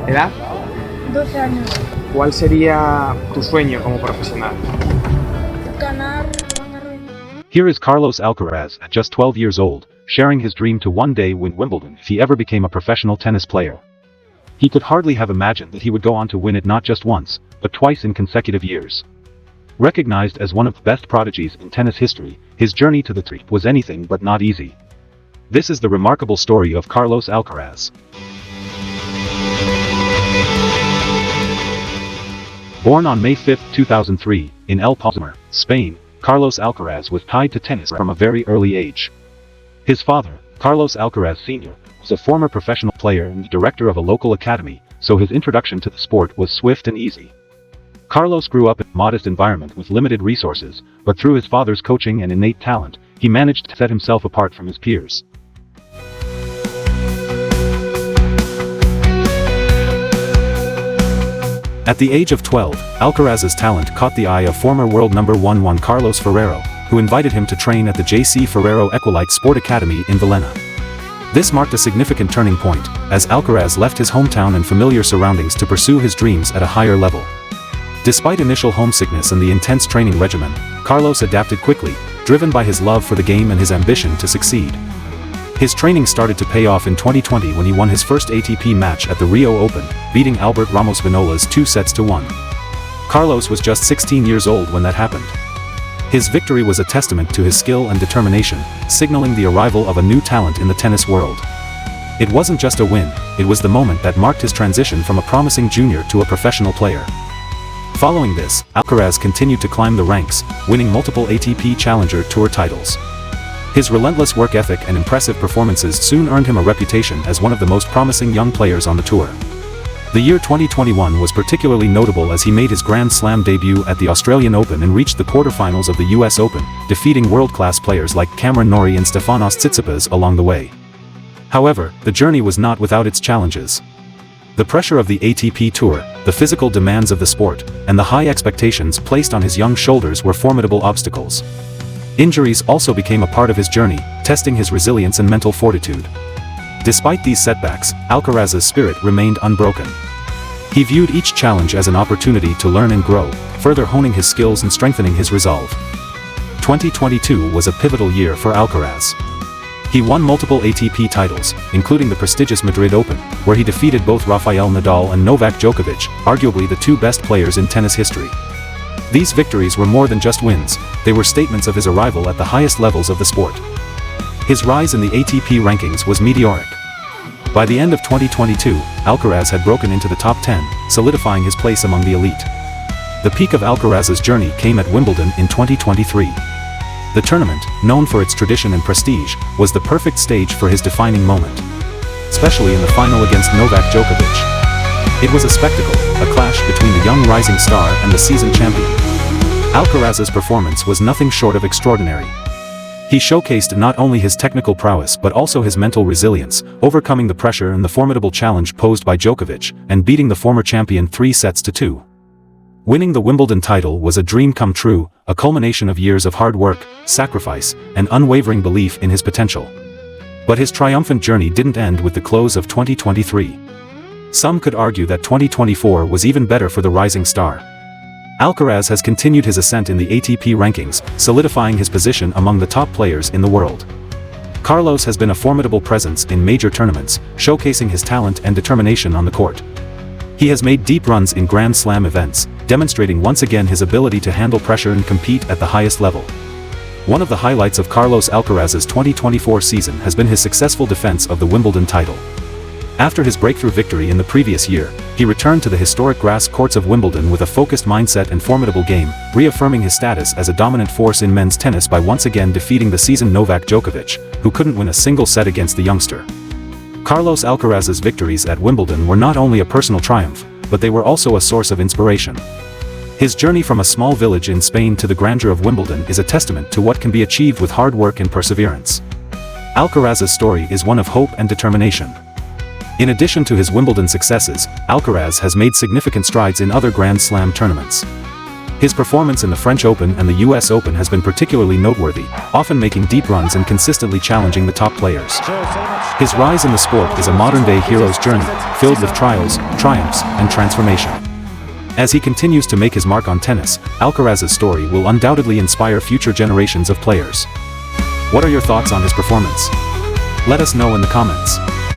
¿Edad? 12 años. ¿Cuál sería tu sueño como profesional? Ganar. Here is Carlos Alcaraz at just 12 years old, sharing his dream to one day win Wimbledon if he ever became a professional tennis player. He could hardly have imagined that he would go on to win it not just once, but twice in consecutive years. Recognized as one of the best prodigies in tennis history, his journey to the top was anything but not easy. This is the remarkable story of Carlos Alcaraz. Born on May 5, 2003, in El Paso, Spain, Carlos Alcaraz was tied to tennis from a very early age. His father, Carlos Alcaraz Sr., was a former professional player and the director of a local academy, so his introduction to the sport was swift and easy. Carlos grew up in a modest environment with limited resources, but through his father's coaching and innate talent, he managed to set himself apart from his peers. At the age of 12, Alcaraz's talent caught the eye of former world number 1 Juan Carlos Ferrero, who invited him to train at the J.C. Ferrero Equalite Sport Academy in Villena. This marked a significant turning point, as Alcaraz left his hometown and familiar surroundings to pursue his dreams at a higher level. Despite initial homesickness and the intense training regimen, Carlos adapted quickly, driven by his love for the game and his ambition to succeed. His training started to pay off in 2020 when he won his first ATP match at the Rio Open, beating Albert Ramos Vinolas 2-1. Carlos was just 16 years old when that happened. His victory was a testament to his skill and determination, signaling the arrival of a new talent in the tennis world. It wasn't just a win, it was the moment that marked his transition from a promising junior to a professional player. Following this, Alcaraz continued to climb the ranks, winning multiple ATP Challenger Tour titles. His relentless work ethic and impressive performances soon earned him a reputation as one of the most promising young players on the tour. The year 2021 was particularly notable as he made his Grand Slam debut at the Australian Open and reached the quarterfinals of the US Open, defeating world-class players like Cameron Norrie and Stefanos Tsitsipas along the way. However, the journey was not without its challenges. The pressure of the ATP Tour, the physical demands of the sport, and the high expectations placed on his young shoulders were formidable obstacles. Injuries also became a part of his journey, testing his resilience and mental fortitude. Despite these setbacks, Alcaraz's spirit remained unbroken. He viewed each challenge as an opportunity to learn and grow, further honing his skills and strengthening his resolve. 2022 was a pivotal year for Alcaraz. He won multiple ATP titles, including the prestigious Madrid Open, where he defeated both Rafael Nadal and Novak Djokovic, arguably the two best players in tennis history. These victories were more than just wins, they were statements of his arrival at the highest levels of the sport. His rise in the ATP rankings was meteoric. By the end of 2022, Alcaraz had broken into the top 10, solidifying his place among the elite. The peak of Alcaraz's journey came at Wimbledon in 2023. The tournament, known for its tradition and prestige, was the perfect stage for his defining moment. Especially in the final against Novak Djokovic. It was a spectacle, a clash between the young rising star and the seasoned champion. Alcaraz's performance was nothing short of extraordinary. He showcased not only his technical prowess but also his mental resilience, overcoming the pressure and the formidable challenge posed by Djokovic, and beating the former champion 3-2. Winning the Wimbledon title was a dream come true, a culmination of years of hard work, sacrifice, and unwavering belief in his potential. But his triumphant journey didn't end with the close of 2023. Some could argue that 2024 was even better for the rising star. Alcaraz has continued his ascent in the ATP rankings, solidifying his position among the top players in the world. Carlos has been a formidable presence in major tournaments, showcasing his talent and determination on the court. He has made deep runs in Grand Slam events, demonstrating once again his ability to handle pressure and compete at the highest level. One of the highlights of Carlos Alcaraz's 2024 season has been his successful defense of the Wimbledon title. After his breakthrough victory in the previous year, he returned to the historic grass courts of Wimbledon with a focused mindset and formidable game, reaffirming his status as a dominant force in men's tennis by once again defeating the seasoned Novak Djokovic, who couldn't win a single set against the youngster. Carlos Alcaraz's victories at Wimbledon were not only a personal triumph, but they were also a source of inspiration. His journey from a small village in Spain to the grandeur of Wimbledon is a testament to what can be achieved with hard work and perseverance. Alcaraz's story is one of hope and determination. In addition to his Wimbledon successes, Alcaraz has made significant strides in other Grand Slam tournaments. His performance in the French Open and the US Open has been particularly noteworthy, often making deep runs and consistently challenging the top players. His rise in the sport is a modern-day hero's journey, filled with trials, triumphs, and transformation. As he continues to make his mark on tennis, Alcaraz's story will undoubtedly inspire future generations of players. What are your thoughts on his performance? Let us know in the comments.